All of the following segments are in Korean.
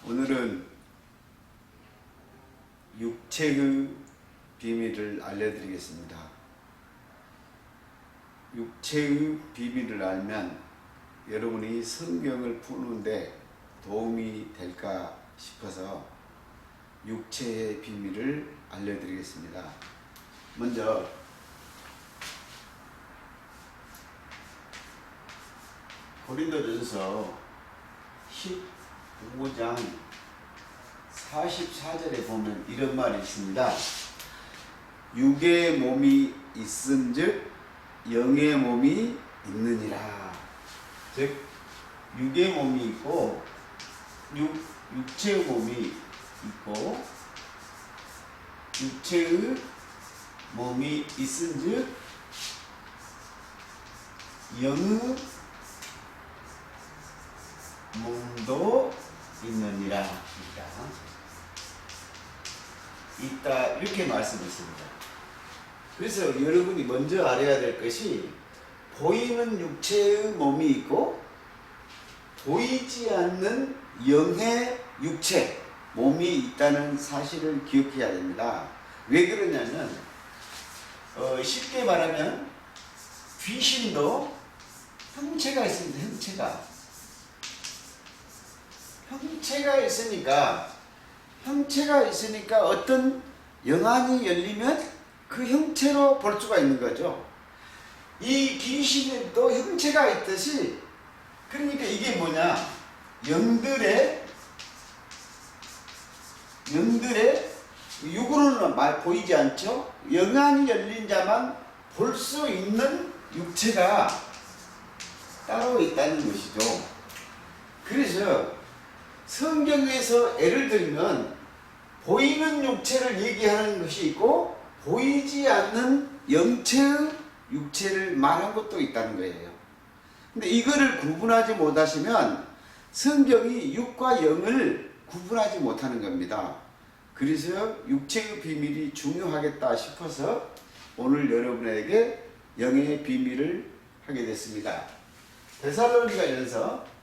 오늘은 육체의 비밀을 알려드리겠습니다. 육체의 비밀을 알면 여러분이 성경을 푸는데 도움이 될까 싶어서 육체의 비밀을 알려드리겠습니다. 먼저 고린도전서 15장 44절에 보면 이런 말이 있습니다. 육의 몸이 있은즉 영의 몸이 있느니라. 즉 육의 몸이 있고 육체의 몸이 있고 육체의 몸이 있은즉 영의 몸도 있느니라. 있다 이렇게 말씀했습니다. 그래서 여러분이 먼저 알아야 될 것이 보이는 육체의 몸이 있고 보이지 않는 영의 육체 몸이 있다는 사실을 기억해야 됩니다. 왜 그러냐면 쉽게 말하면 귀신도 형체가 있습니다. 형체가 있으니까 어떤 영안이 열리면 그 형체로 볼 수가 있는 거죠. 이 귀신에도 형체가 있듯이, 그러니까 이게 뭐냐, 영들의 육으로는 보이지 않죠. 영안이 열린 자만 볼 수 있는 육체가 따로 있다는 것이죠. 그래서 성경에서 예를 들면 보이는 육체를 얘기하는 것이 있고 보이지 않는 영체의 육체를 말한 것도 있다는 거예요. 근데 이거를 구분하지 못하시면 성경이 육과 영을 구분하지 못하는 겁니다. 그래서 육체의 비밀이 중요하겠다 싶어서 오늘 여러분에게 영의 비밀을 하게 됐습니다. 데살로니가전서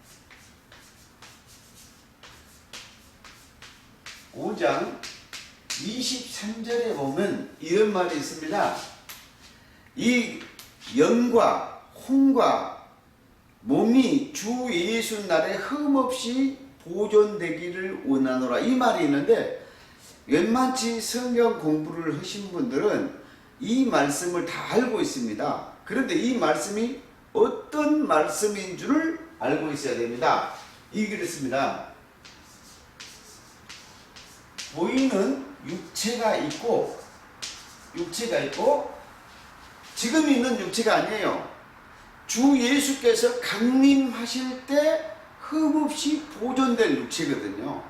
5장 23절에 보면 이런 말이 있습니다. 이 영과 혼과 몸이 주 예수 날에 흠없이 보존되기를 원하노라, 이 말이 있는데 웬만치 성경 공부를 하신 분들은 이 말씀을 다 알고 있습니다. 그런데 이 말씀이 어떤 말씀인 줄을 알고 있어야 됩니다. 그렇습니다. 보이는 육체가 있고 지금 있는 육체가 아니에요. 주 예수께서 강림하실 때 흠없이 보존될 육체거든요.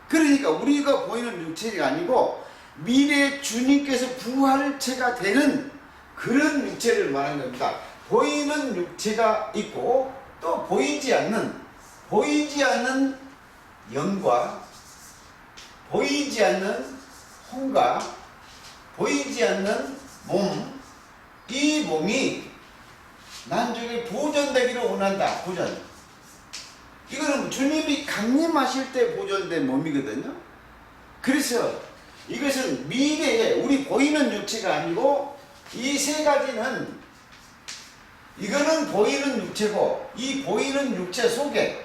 그러니까 우리가 보이는 육체가 아니고 미래 주님께서 부활체가 되는 그런 육체를 말하는 겁니다. 보이는 육체가 있고 또 보이지 않는 영과 보이지 않는 혼과 보이지 않는 몸, 이 몸이 나중에 보존되기를 원한다. 보존. 이거는 주님이 강림하실 때 보존된 몸이거든요. 그래서 이것은 미래에 우리 보이는 육체가 아니고 이 세 가지는, 이거는 보이는 육체고 이 보이는 육체 속에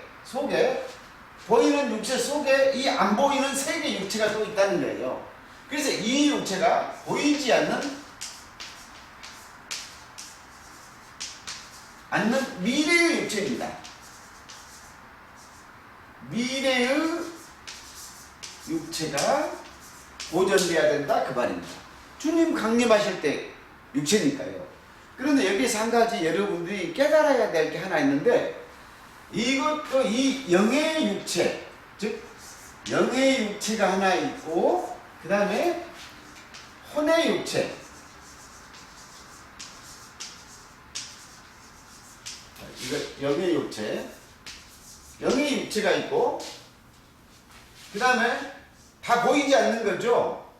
보이는 육체 속에 이 안 보이는 세 개의 육체가 또 있다는 거예요. 그래서 이 육체가 보이지 않는 미래의 육체입니다. 미래의 육체가 보존돼야 된다, 그 말입니다. 주님 강림하실 때 육체니까요. 그런데 여기서 한 가지 여러분들이 깨달아야 될 게 하나 있는데, 이것도 이 영의 육체, 즉 영의 육체가 하나 있고 그 다음에 혼의 육체, 이거 영의 육체가 있고 그 다음에 다 보이지 않는 거죠.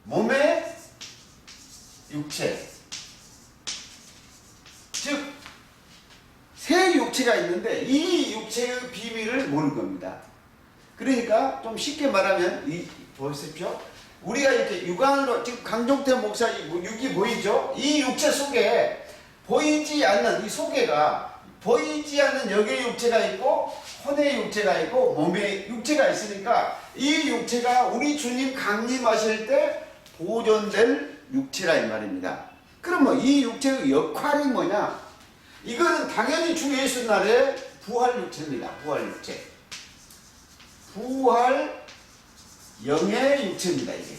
몸의 육체, 즉 새 육체가 있는데 이 육체의 비밀을 모르는 겁니다. 그러니까 좀 쉽게 말하면 보십시오. 우리가 이렇게 육안으로 지금 강종태 목사 육이 보이죠? 이 육체 속에 보이지 않는 이 속에가 보이지 않는 영의 육체가 있고 혼의 육체가 있고 몸의 육체가 있으니까 이 육체가 우리 주님 강림하실 때 보존될 육체라 이 말입니다. 그러면 이 육체의 역할이 뭐냐? 이거는 당연히 주 예수 날의 부활 육체입니다. 부활 육체. 부활 영의 육체입니다. 이게.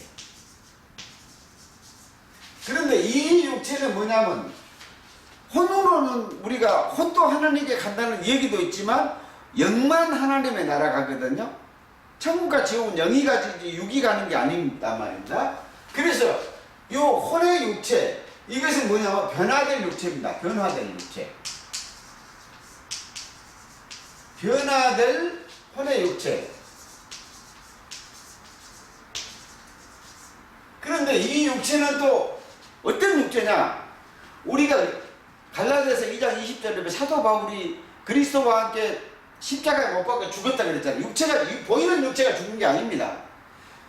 그런데 이 육체는 뭐냐면 혼으로는 우리가 혼도 하나님께 간다는 얘기도 있지만 영만 하나님의 나라 가거든요. 천국과 지옥은 영이 가지지 육이 가는 게 아닙니다 말입니다. 그래서 이 혼의 육체 이것은 뭐냐면 변화될 육체입니다. 변화될 육체. 변화될 혼의 육체. 그런데 이 육체는 또 어떤 육체냐? 우리가 갈라디아서 2장 20절에 보면 사도 바울이 그리스도와 함께 십자가에 못 박혀 죽었다 그랬잖아요. 육체가 보이는 육체가 죽은 게 아닙니다.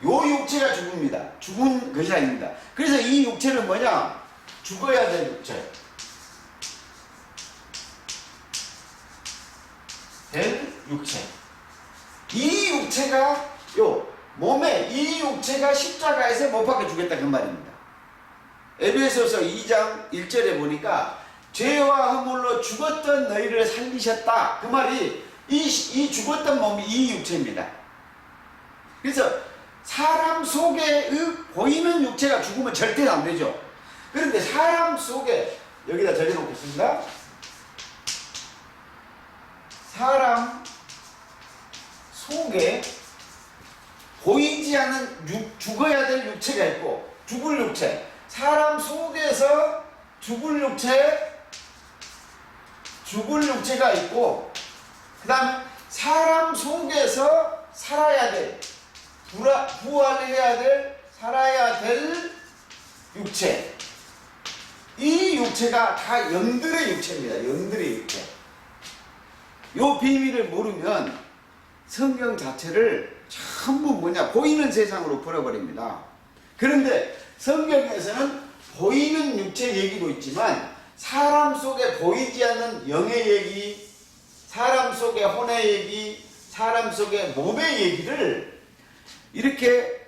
요 육체가 죽습니다. 죽은 것이 아닙니다. 그래서 이 육체는 뭐냐? 죽어야 될 육체. 될 육체. 이 육체가 몸에 이 육체가 십자가에서 못 박혀 죽겠다 그 말입니다. 에베소서 2장 1절에 보니까 죄와 허물로 죽었던 너희를 살리셨다. 그 말이 이 죽었던 몸이 이 육체입니다. 그래서 사람 속에 보이는 육체가 죽으면 절대 안 되죠. 그런데 사람 속에 여기다 적어놓겠습니다. 사람 속에 보이지 않는 죽어야 될 육체가 있고 죽을 육체. 사람 속에서 죽을 육체가 있고 그 다음에 사람 속에서 살아야 될 부활해야 될 살아야 될 육체. 이 육체가 다 영들의 육체입니다. 영들의 육체. 요 비밀을 모르면 성경 자체를 전부 보이는 세상으로 버려버립니다. 그런데 성경에서는 보이는 육체 얘기도 있지만 사람 속에 보이지 않는 영의 얘기, 사람 속에 혼의 얘기, 사람 속에 몸의 얘기를 이렇게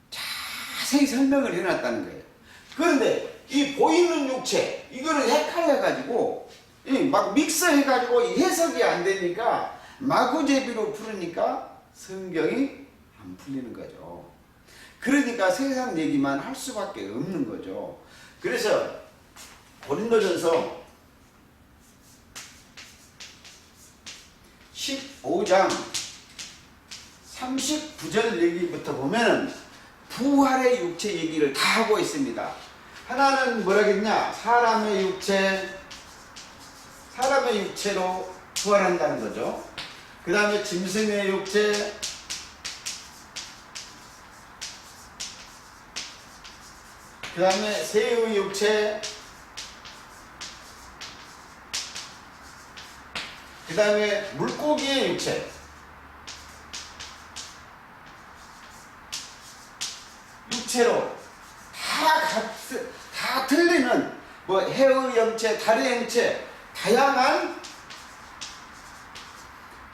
자세히 설명을 해놨다는 거예요. 그런데 이 보이는 육체 이거를 헷갈려가지고 막 믹서해가지고 해석이 안 되니까 마구제비로 풀으니까 성경이 안 풀리는 거죠. 그러니까 세상 얘기만 할 수밖에 없는 거죠. 그래서 고린도전서 15장 39절 얘기부터 보면 부활의 육체 얘기를 다 하고 있습니다. 하나는 뭐라겠냐? 사람의 육체로 부활한다는 거죠. 그 다음에 짐승의 육체, 그 다음에 새의 육체, 그 다음에 물고기의 육체, 육체로 다 틀리는 해의 형체, 달의 형체,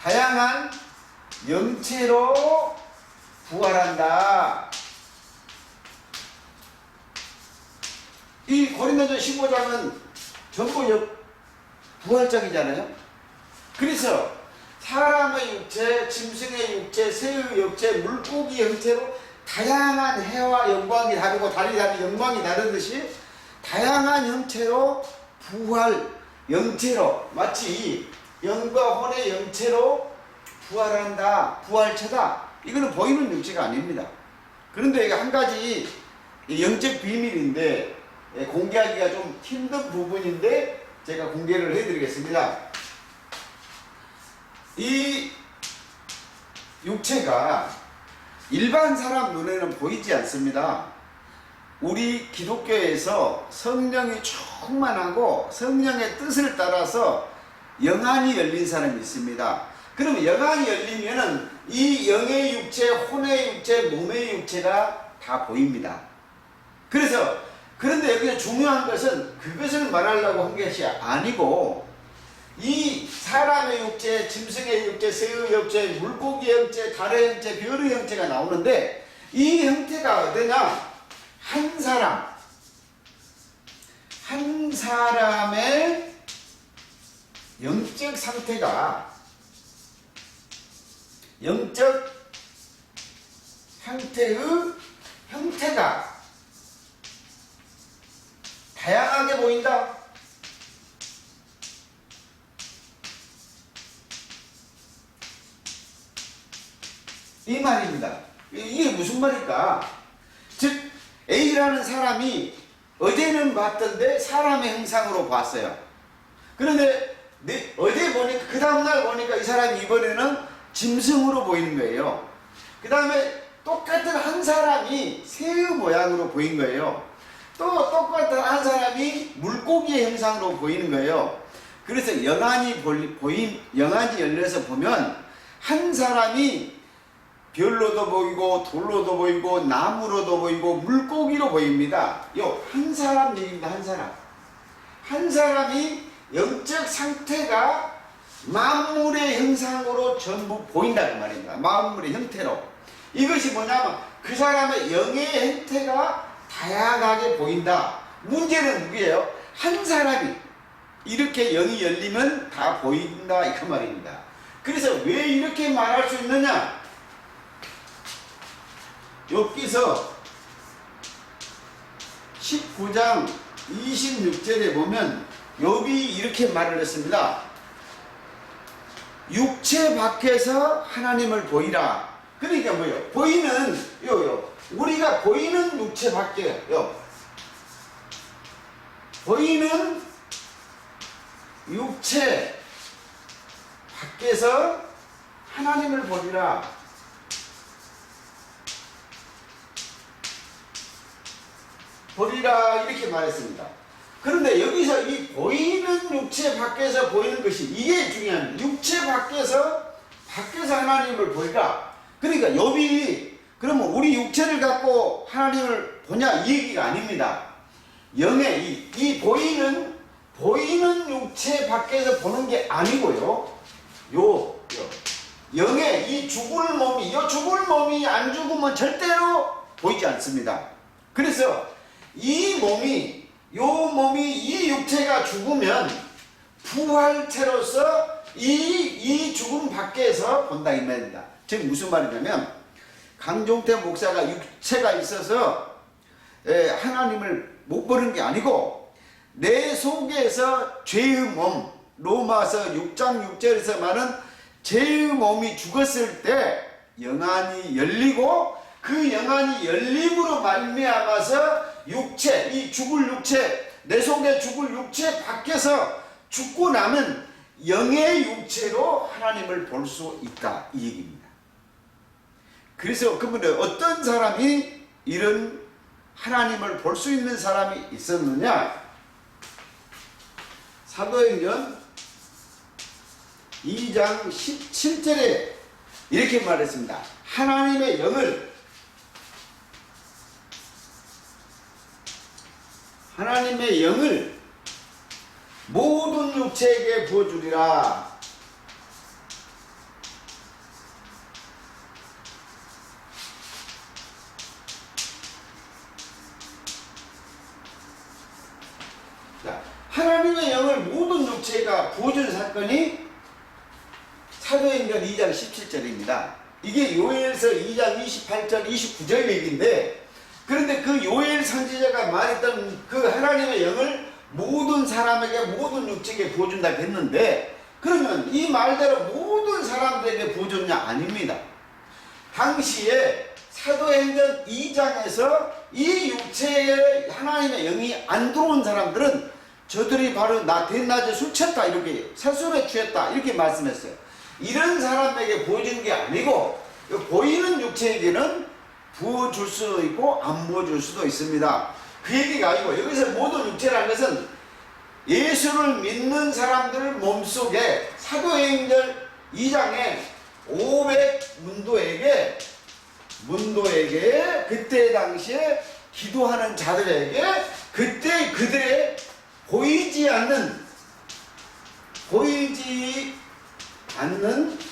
다양한 영체로 부활한다. 이 고린도전 15장은 전부 부활장이잖아요. 그래서 사람의 육체, 짐승의 육체, 새의 육체, 물고기 형체로 다양한 해와 영광이 다르고 달이 다른 영광이 다르듯이 다양한 형체로 부활, 영체로 마치 영과 혼의 영체로 부활한다, 부활체다. 이거는 보이는 육체가 아닙니다. 그런데 이게 한 가지 영적 비밀인데 공개하기가 좀 힘든 부분인데 제가 공개를 해드리겠습니다. 이 육체가 일반 사람 눈에는 보이지 않습니다. 우리 기독교에서 성령이 충만하고 성령의 뜻을 따라서 영안이 열린 사람이 있습니다. 그러면 영안이 열리면은 이 영의 육체, 혼의 육체, 몸의 육체가 다 보입니다. 그런데 여기서 중요한 것은 그것을 말하려고 한 것이 아니고, 이 사람의 육체, 짐승의 육체, 새의 육체, 물고기의 육체, 달의 육체, 별의 형체가 나오는데, 이 형태가 어디냐? 한 사람의 영적 상태가, 영적 상태의 형태가 다양하게 보인다. 이 말입니다. 이게 무슨 말일까? 즉 A라는 사람이 어제는 봤던데 사람의 형상으로 봤어요. 그런데 어제 보니까, 그 다음날 보니까 이 사람이 이번에는 짐승으로 보이는 거예요. 그 다음에 똑같은 한 사람이 새의 모양으로 보인 거예요. 또 똑같은 한 사람이 물고기의 형상으로 보이는 거예요. 그래서 영안이 열려서 보면 한 사람이 별로도 보이고 돌로도 보이고 나무로도 보이고 물고기로 보입니다. 한 사람 얘기입니다. 한 사람이 영적 상태가 만물의 형상으로 전부 보인다는 말입니다. 만물의 형태로. 이것이 뭐냐면 그 사람의 영의 형태가 다양하게 보인다. 문제는 누구예요? 한 사람이 이렇게 영이 열리면 다 보인다, 이 말입니다. 그래서 왜 이렇게 말할 수 있느냐? 여기서 19장 26절에 보면 욥이 이렇게 말을 했습니다. 육체 밖에서 하나님을 보이라. 그러니까 뭐예요? 우리가 보이는 육체 밖에요. 보이는 육체 밖에서 하나님을 보리라. 보리라 이렇게 말했습니다. 그런데 여기서 이 보이는 육체 밖에서 보이는 것이, 이게 중요한, 육체 밖에서 하나님을 보리라. 그러니까 욥이 그러면 우리 육체를 갖고 하나님을 보냐, 이 얘기가 아닙니다. 영의 이 보이는 육체 밖에서 보는 게 아니고요. 영의 이 죽을 몸이 안 죽으면 절대로 보이지 않습니다. 그래서 이 몸이 이 육체가 죽으면 부활체로서 이 죽음 밖에서 본다, 이 말입니다. 즉 무슨 말이냐면, 강종태 목사가 육체가 있어서 하나님을 못 보는 게 아니고, 내 속에서 죄의 몸, 로마서 6장 6절에서 말은 죄의 몸이 죽었을 때 영안이 열리고, 그 영안이 열림으로 말미암아서 육체, 이 죽을 육체, 내 속에 죽을 육체 밖에서 죽고 나면 영의 육체로 하나님을 볼 수 있다, 이 얘기입니다. 그래서 그분은 어떤 사람이 이런 하나님을 볼 수 있는 사람이 있었느냐? 사도행전 2장 17절에 이렇게 말했습니다. 하나님의 영을 모든 육체에게 부어주리라. 자, 하나님의 영을 모든 육체가 부어주는 사건이 사도행전 2장 17절입니다. 이게 요엘서 2장 28절, 29절 얘기인데, 그런데 그 요엘 선지자가 말했던 그 하나님의 영을 모든 사람에게, 모든 육체에게 부어준다 했는데, 그러면 이 말대로 모든 사람들에게 부어줬냐? 아닙니다. 당시에 사도행전 2장에서 이 육체에 하나님의 영이 안 들어온 사람들은 저들이 바로 나 대낮에 술 취했다, 이렇게 살술에 취했다, 이렇게 말씀했어요. 이런 사람에게 부어준 게 아니고, 보이는 육체에게는 부어줄 수도 있고 안 부어줄 수도 있습니다. 그 얘기가 아니고, 여기서 모든 육체라는 것은 예수를 믿는 사람들 몸속에, 사도행전 2장에 500문도에게 그때 당시에 기도하는 자들에게 그때 그들의 보이지 않는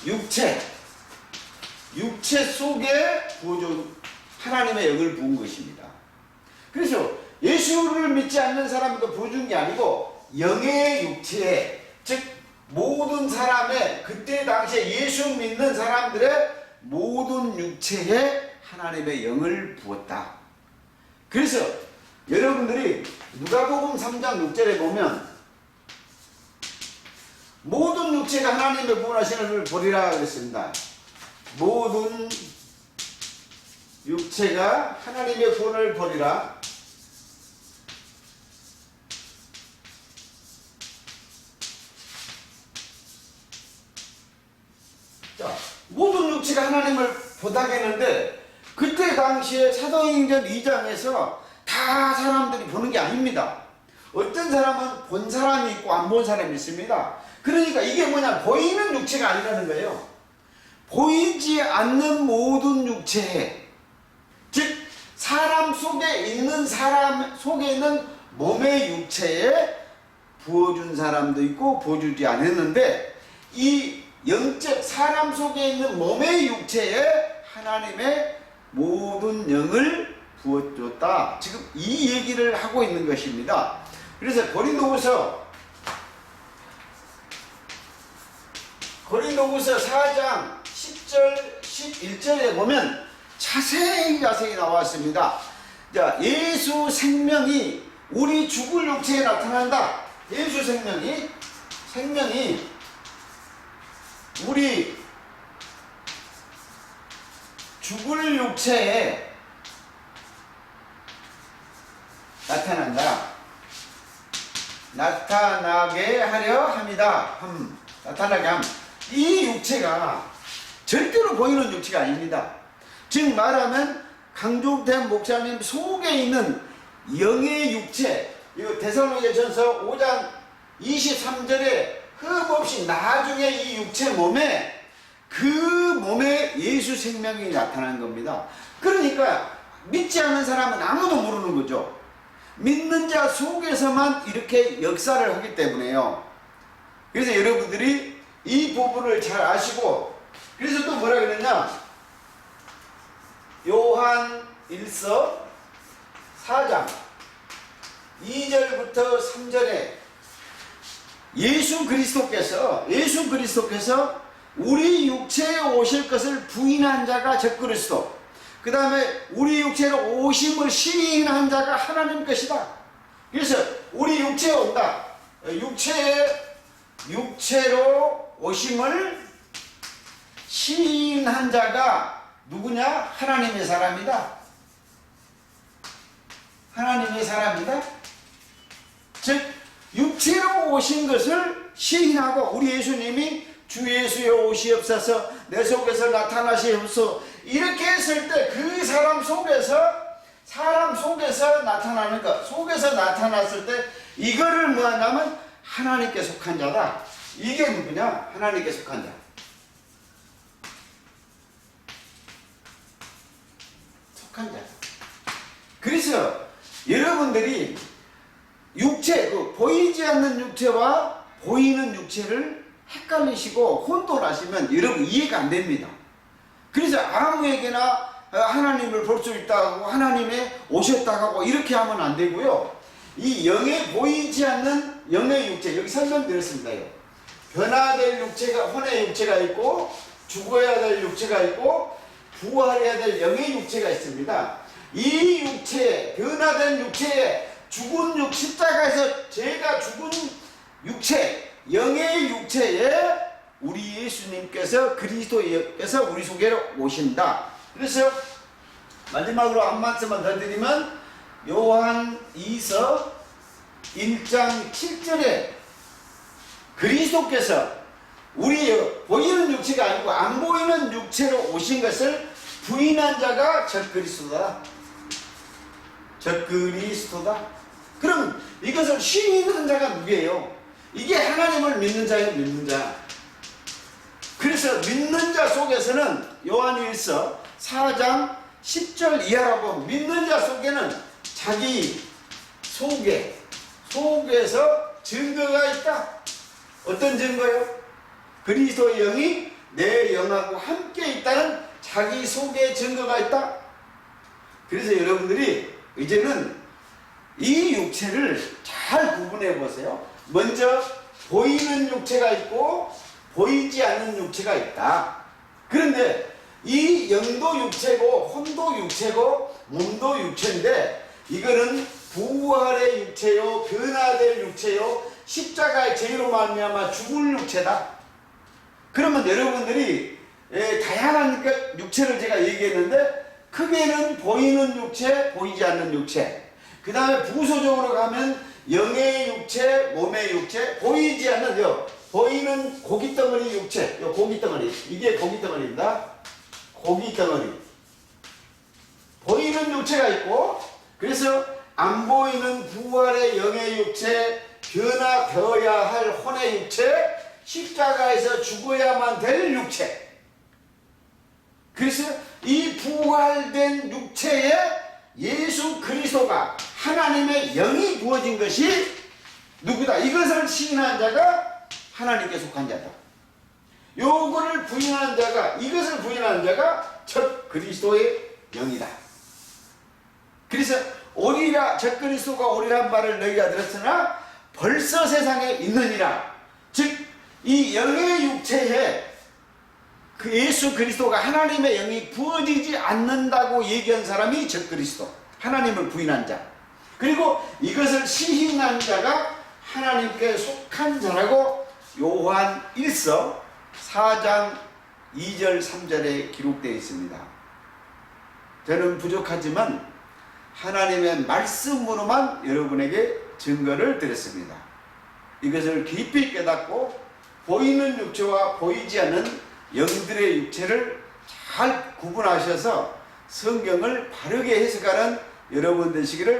육체 속에 부어준 하나님의 영을 부은 것입니다. 그래서 예수를 믿지 않는 사람도 부어준 게 아니고 영의 육체에, 즉 모든 사람의 그때 당시에 예수 믿는 사람들의 모든 육체에 하나님의 영을 부었다. 그래서 여러분들이 누가복음 3장 6절에 보면 모든 육체가 하나님의 부원하시는 보리라 그랬습니다. 모든 육체가 하나님의 구원을 보리라. 자, 모든 육체가 하나님을 보다겠는데 그때 당시에 사도행전 2장에서 다 사람들이 보는 게 아닙니다. 어떤 사람은 본 사람이 있고 안 본 사람이 있습니다. 그러니까 이게 뭐냐, 보이는 육체가 아니라는 거예요. 보이지 않는 모든 육체, 즉 사람 속에 있는 몸의 육체에 부어준 사람도 있고 부어주지 않았는데, 이 영적 사람 속에 있는 몸의 육체에 하나님의 모든 영을 부어줬다. 지금 이 얘기를 하고 있는 것입니다. 그래서 고린도후서 4장 10절 11절에 보면 자세히 나왔습니다. 자, 예수 생명이 우리 죽을 육체에 나타난다. 예수 생명이 우리 죽을 육체에 나타나게 하려 합니다. 나타나게 함. 이 육체가 절대로 보이는 육체가 아닙니다. 즉 말하면 강종태 목사님 속에 있는 영의 육체, 이거 데살로니가전서 5장 23절에 흠없이 나중에 이 육체 몸에 그 몸에 예수 생명이 나타난 겁니다. 그러니까 믿지 않는 사람은 아무도 모르는 거죠. 믿는 자 속에서만 이렇게 역사를 하기 때문에요. 그래서 여러분들이 이 부분을 잘 아시고, 그래서 또 뭐라 그랬냐, 요한 1서 4장 2절부터 3절에 예수 그리스도께서 우리 육체에 오실 것을 부인한 자가 적그리스도, 그 다음에 우리 육체로 오심을 시인한 자가 하나님 것이다. 그래서 우리 육체에 온다. 육체로 오심을 시인한 자가 누구냐? 하나님의 사람이다. 즉 육체로 오신 것을 시인하고, 우리 예수님이 주 예수여 오시옵소서, 내 속에서 나타나시옵소서 이렇게 했을 때 그 사람 속에서 나타나는 것, 속에서 나타났을 때 이거를 뭐 하냐면 하나님께 속한 자다. 이게 누구냐? 하나님께 속한 자. 그래서 여러분들이 육체, 보이지 않는 육체와 보이는 육체를 헷갈리시고 혼돈하시면 여러분 이해가 안 됩니다. 그래서 아무에게나 하나님을 볼 수 있다고, 하나님의 오셨다고 하고 이렇게 하면 안 되고요. 이 영에 보이지 않는 영의 육체, 여기 설명드렸습니다. 변화될 육체가, 혼의 육체가 있고 죽어야 될 육체가 있고 부활해야 될 영의 육체가 있습니다. 이 육체, 변화된 육체에 죽은 십자가에서 제가 죽은 육체, 영의 육체에 우리 예수님께서, 그리스도께서 우리 속에 오신다. 그래서 마지막으로 한 말씀만 더 드리면 요한 2서 1장 7절에 그리스도께서 우리 보이는 육체가 아니고 안 보이는 육체로 오신 것을 부인한 자가 적그리스도다. 그럼 이것을 시인한 자가 누구예요? 이게 하나님을 믿는 자예요, 믿는 자. 그래서 믿는 자 속에서는 요한일서 4장 10절 이하라고 믿는 자 속에는 자기 속에서 증거가 있다. 어떤 증거요? 그리스도의 영이 내 영하고 함께 있다는 자기 속에 증거가 있다. 그래서 여러분들이 이제는 이 육체를 잘 구분해 보세요. 먼저 보이는 육체가 있고 보이지 않는 육체가 있다. 그런데 이 영도 육체고 혼도 육체고 몸도 육체인데 이거는 부활의 육체요, 변화될 육체요, 십자가의 죄로 말미암아 죽을 육체다. 그러면 여러분들이 다양한 육체를 제가 얘기했는데 크게는 보이는 육체, 보이지 않는 육체. 그 다음에 부소적으로 가면 영의 육체, 몸의 육체, 보이지 않는 보이는 고깃덩어리 육체, 고깃덩어리, 이게 고깃덩어리입니다. 고깃덩어리. 보이는 육체가 있고, 그래서 안 보이는 부활의 영의 육체, 변화되어야 할 혼의 육체, 십자가에서 죽어야만 될 육체. 그래서 이 부활된 육체에 예수 그리스도가 하나님의 영이 부어진 것이 누구다? 이것을 시인한 자가 하나님께 속한 자다. 요거를 부인한 자가, 이것을 부인한 자가 첫 그리스도의 영이다. 그래서 오리라, 첫 그리스도가 오리란 말을 너희가 들었으나 벌써 세상에 있느니라. 즉 이 영의 육체에 그 예수 그리스도가 하나님의 영이 부어지지 않는다고 얘기한 사람이 첫 그리스도, 하나님을 부인한 자. 그리고 이것을 시인한 자가 하나님께 속한 자라고 요한 1서 4장 2절 3절에 기록되어 있습니다. 저는 부족하지만 하나님의 말씀으로만 여러분에게 증거를 드렸습니다. 이것을 깊이 깨닫고 보이는 육체와 보이지 않는 영들의 육체를 잘 구분하셔서 성경을 바르게 해석하는 여러분 되시기를